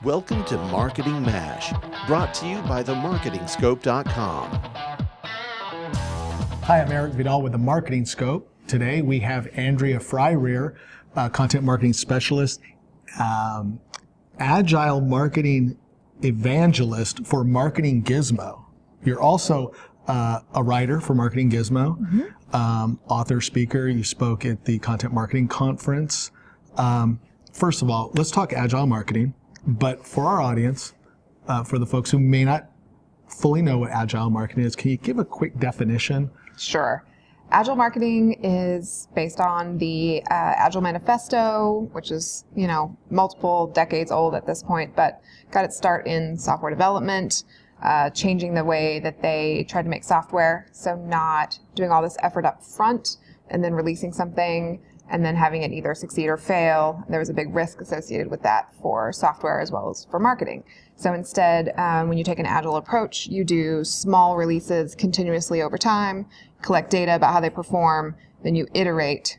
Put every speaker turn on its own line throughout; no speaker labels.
Welcome to Marketing MASH, brought to you by themarketingscope.com.
Hi, I'm Eric Vidal with the Marketing Scope. Today we have Andrea Fryrear, content marketing specialist, agile marketing evangelist for MarketerGizmo. You're also a writer for MarketerGizmo, author, speaker. You spoke at the Content Marketing Conference. First of all, let's talk agile marketing. But for our audience, for the folks who may not fully know what agile marketing is, can you give a quick definition?
Sure. Agile marketing is based on the Agile Manifesto, which is, multiple decades old at this point, but got its start in software development, changing the way that they tried to make software. So not doing all this effort up front and then releasing something and then having it either succeed or fail. There was a big risk associated with that for software as well as for marketing. So instead, when you take an agile approach, you do small releases continuously over time, collect data about how they perform, then you iterate.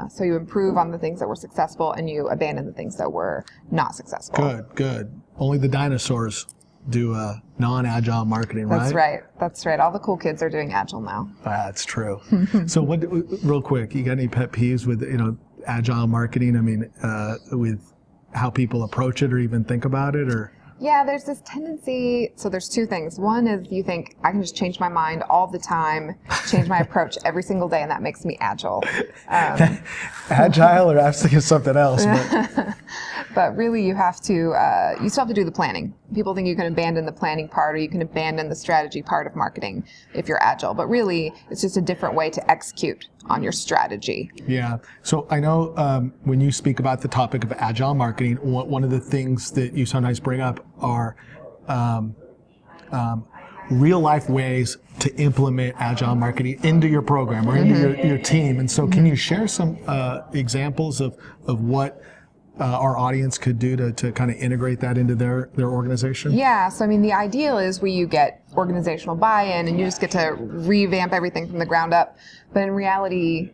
So you improve on the things that were successful and you abandon the things that were not successful.
Good. Only the dinosaurs do non-agile marketing, right?
That's right. All the cool kids are doing agile now.
That's true. So real quick, you got any pet peeves with, agile marketing? I mean, with how people approach it or even think about it, or?
Yeah, there's this tendency. So there's two things. One is you think I can just change my mind all the time, change my approach every single day, and that makes me agile.
Agile, or I was thinking something else.
But really, you still have to do the planning. People think you can abandon the planning part or you can abandon the strategy part of marketing if you're agile. But really, it's just a different way to execute on your strategy.
Yeah. So I know when you speak about the topic of agile marketing, one of the things that you sometimes bring up are real life ways to implement agile marketing into your program or into your team. And so can you share some examples of what our audience could do to kind of integrate that into their organization?
Yeah, so the ideal is where you get organizational buy-in and you just get to revamp everything from the ground up. But in reality,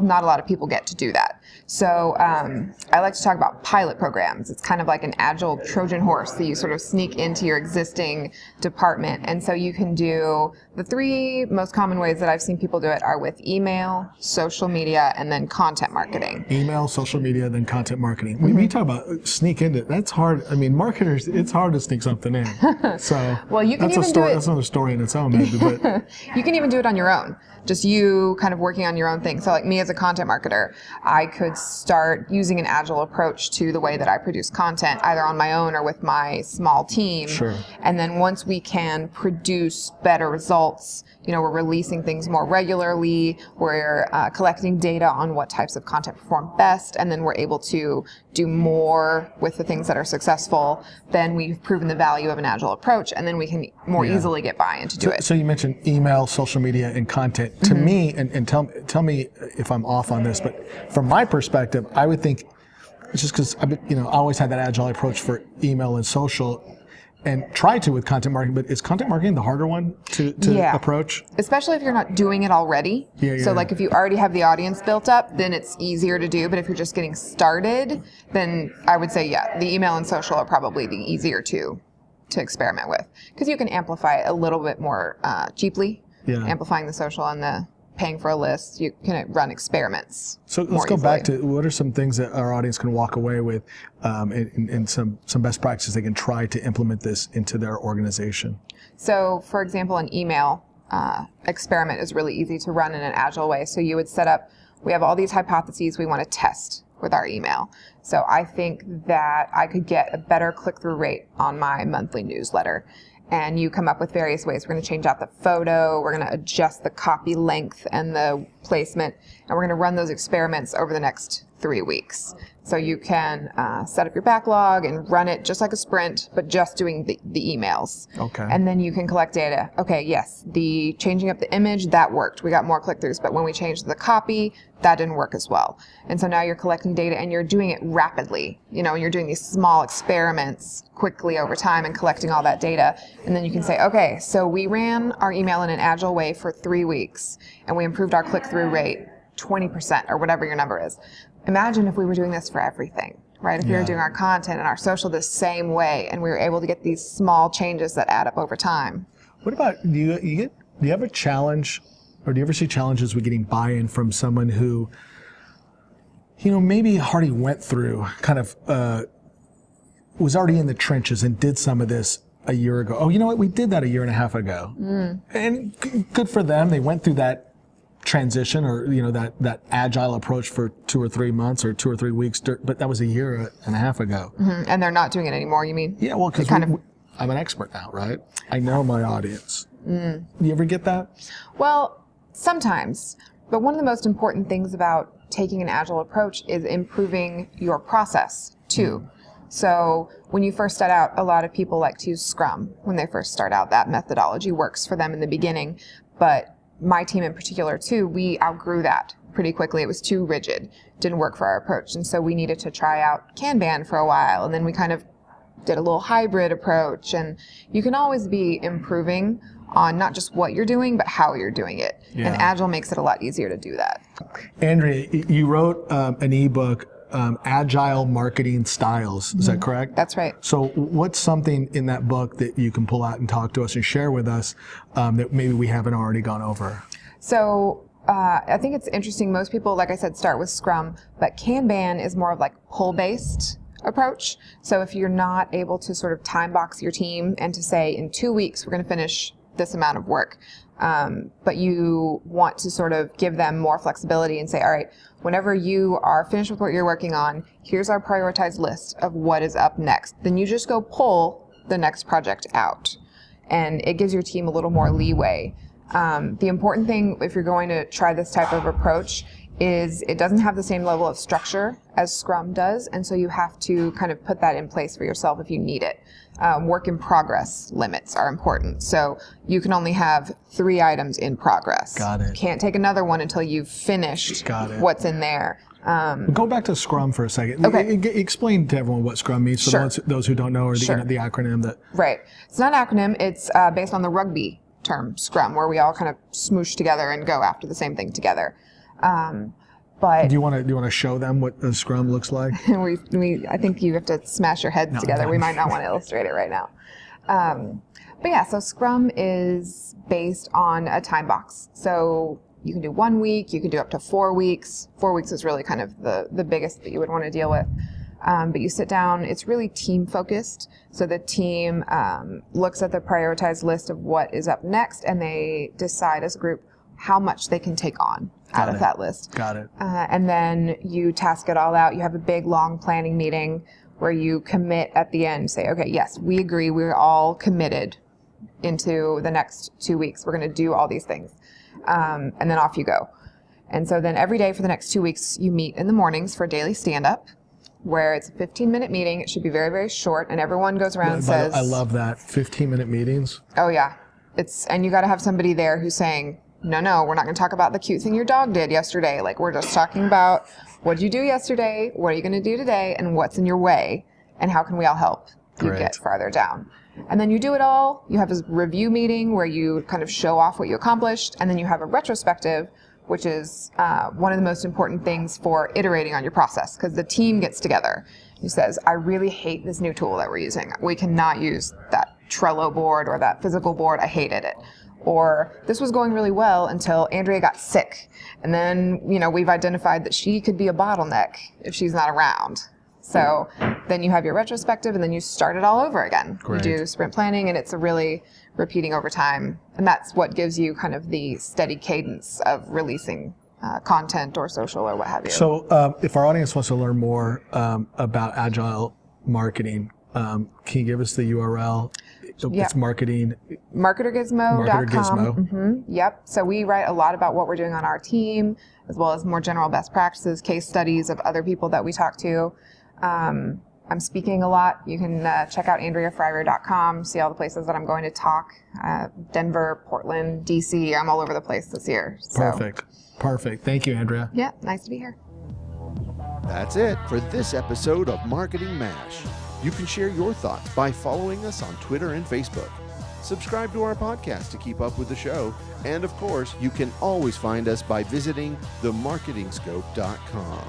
not a lot of people get to do that. So I like to talk about pilot programs. It's kind of like an agile Trojan horse that you sort of sneak into your existing department. And so you can do the three most common ways that I've seen people do it are with email, social media, and then content marketing.
Email, social media, then content marketing. When we talk about sneak into it, that's hard. Marketers, it's hard to sneak something in. So
well, you can
that's that's another story in its own, maybe. But
you can even do it on your own. Just you kind of working on your own thing. So like me as a content marketer, I could start using an agile approach to the way that I produce content, either on my own or with my small team.
Sure.
And then once we can produce better results, we're releasing things more regularly, we're collecting data on what types of content perform best, and then we're able to do more with the things that are successul, then we've proven the value of an agile approach, and then we can more easily get buy-in to do it.
So you mentioned email, social media, and content. To me, and tell me if I'm off on this, but from my perspective, I would think, it's just because I always had that agile approach for email and social, and try to with content marketing, but is content marketing the harder one to approach? Especially
if you're not doing it already. So like if you already have the audience built up, then it's easier to do. But if you're just getting started, then I would say, the email and social are probably the easier to experiment with. Because you can amplify it a little bit more cheaply. Amplifying the social and the paying for a list, you can run experiments.
So let's go back to what are some things that our audience can walk away with and some best practices they can try to implement this into their organization.
So for example, an email experiment is really easy to run in an agile way. So you would set up, we have all these hypotheses we want to test with our email. So I think that I could get a better click-through rate on my monthly newsletter. And you come up with various ways. We're going to change out the photo, we're going to adjust the copy length and the placement, and we're going to run those experiments over the next 3 weeks. So you can set up your backlog and run it just like a sprint, but just doing the emails.
Okay.
And then you can collect data. Okay, yes, the changing up the image, that worked. We got more click-throughs, but when we changed the copy, that didn't work as well. And so now you're collecting data and you're doing it rapidly. And you're doing these small experiments quickly over time and collecting all that data. And then you can say, okay, so we ran our email in an agile way for 3 weeks and we improved our click-through rate 20% or whatever your number is. Imagine if we were doing this for everything. right? If we were doing our content and our social the same way, and we were able to get these small changes that add up over time.
What about, do you ever challenge, or do you ever see challenges with getting buy-in from someone who, maybe already went through, kind of was already in the trenches and did some of this a year ago? Oh, you know what? We did that a year and a half ago. And good for them. They went through that transition, or that agile approach for 2 or 3 months or 2 or 3 weeks, but that was a year and a half ago.
And they're not doing it anymore, you mean?
Yeah, well, because I'm an expert now, right? I know my audience. You ever get that?
Well, sometimes. But one of the most important things about taking an agile approach is improving your process too. So when you first start out, a lot of people like to use Scrum when they first start out. That methodology works for them in the beginning. But my team in particular too, we outgrew that pretty quickly. It was too rigid, didn't work for our approach. And so we needed to try out Kanban for a while. And then we kind of did a little hybrid approach. And you can always be improving on not just what you're doing, but how you're doing it. Yeah. And Agile makes it a lot easier to do that.
Andrea, you wrote an ebook, Agile Marketing Styles. Is that correct?
That's right.
So what's something in that book that you can pull out and talk to us and share with us that maybe we haven't already gone over?
So I think it's interesting. Most people, like I said, start with Scrum, but Kanban is more of like pull-based approach. So if you're not able to sort of time box your team and to say in 2 weeks, we're going to finish this amount of work, but you want to sort of give them more flexibility and say, all right, whenever you are finished with what you're working on, here's our prioritized list of what is up next. Then you just go pull the next project out. And it gives your team a little more leeway. The important thing, if you're going to try this type of approach, is it doesn't have the same level of structure as Scrum does, and so you have to kind of put that in place for yourself if you need it. Work in progress limits are important. So you can only have 3 items in progress.
Got it.
You can't take another one until you've finished what's in there.
Go back to Scrum for a second.
Okay.
Explain to everyone what Scrum means for those who don't know, or the acronym that.
Right. It's not an acronym. It's based on the rugby term Scrum, where we all kind of smoosh together and go after the same thing together. But
do you want to show them what the Scrum looks like?
I think you have to smash your heads together. We might not want to illustrate it right now. But yeah, so Scrum is based on a time box. So you can do 1 week, you can do up to 4 weeks. 4 weeks is really kind of the biggest that you would want to deal with. But you sit down, it's really team focused. So the team looks at the prioritized list of what is up next, and they decide as a group how much they can take on out of that list.
Got it.
And then you task it all out. You have a big, long planning meeting where you commit at the end, say, okay, yes, we agree, we're all committed into the next 2 weeks. We're going to do all these things. And then off you go. And so then every day for the next 2 weeks, you meet in the mornings for daily stand-up, where it's a 15-minute meeting. It should be very, very short, and everyone goes around and says...
I love that. 15-minute meetings.
Oh, yeah. And you got to have somebody there who's saying, no, we're not going to talk about the cute thing your dog did yesterday. Like, we're just talking about what did you do yesterday, what are you going to do today, and what's in your way, and how can we all help you get farther down. And then you do it all. You have a review meeting where you kind of show off what you accomplished, and then you have a retrospective, which is one of the most important things for iterating on your process, because the team gets together. He says, I really hate this new tool that we're using. We cannot use that Trello board or that physical board. I hated it. Or this was going really well until Andrea got sick. And then, we've identified that she could be a bottleneck if she's not around. So then you have your retrospective, and then you start it all over again.
Great.
You do sprint planning, and it's a really repeating over time. And that's what gives you kind of the steady cadence of releasing content or social or what have you.
So if our audience wants to learn more about Agile marketing, can you give us the URL? It's marketing.
MarketerGizmo.com.
MarketerGizmo.
Mm-hmm. Yep. So we write a lot about what we're doing on our team, as well as more general best practices, case studies of other people that we talk to. I'm speaking a lot. You can check out AndreaFryrear.com, see all the places that I'm going to talk. Denver, Portland, DC. I'm all over the place this year. So.
Perfect. Thank you, Andrea.
Yeah, nice to be here.
That's it for this episode of Marketing MASH. You can share your thoughts by following us on Twitter and Facebook. Subscribe to our podcast to keep up with the show. And of course, you can always find us by visiting themarketingscope.com.